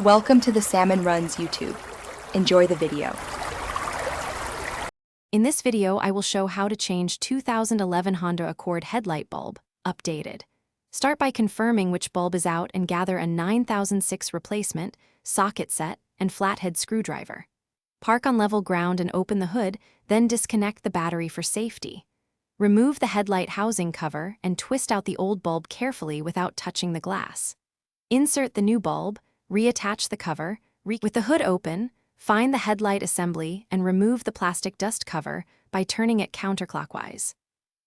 Welcome to the Salmon Runs YouTube. Enjoy the video. In this video, I will show how to change 2011 Honda Accord headlight bulb, updated. Start by confirming which bulb is out and gather a 9006 replacement, socket set, and flathead screwdriver. Park on level ground and open the hood, then disconnect the battery for safety. Remove the headlight housing cover and twist out the old bulb carefully without touching the glass. Insert the new bulb, reattach the cover, with the hood open, find the headlight assembly and remove the plastic dust cover by turning it counterclockwise.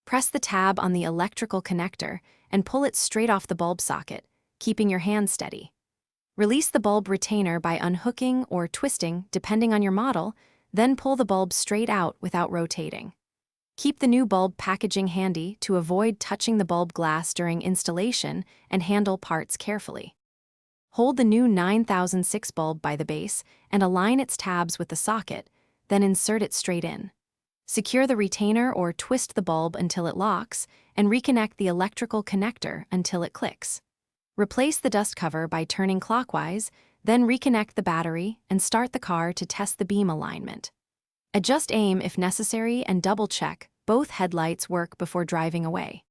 Press the tab on the electrical connector and pull it straight off the bulb socket, keeping your hand steady. Release the bulb retainer by unhooking or twisting, depending on your model, then pull the bulb straight out without rotating. Keep the new bulb packaging handy to avoid touching the bulb glass during installation and handle parts carefully. Hold the new 9006 bulb by the base and align its tabs with the socket, then insert it straight in. Secure the retainer or twist the bulb until it locks, and reconnect the electrical connector until it clicks. Replace the dust cover by turning clockwise, then reconnect the battery and start the car to test the beam alignment. Adjust aim if necessary and double-check both headlights work before driving away.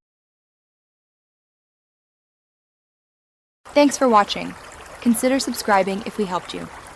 Thanks for watching. Consider subscribing if we helped you.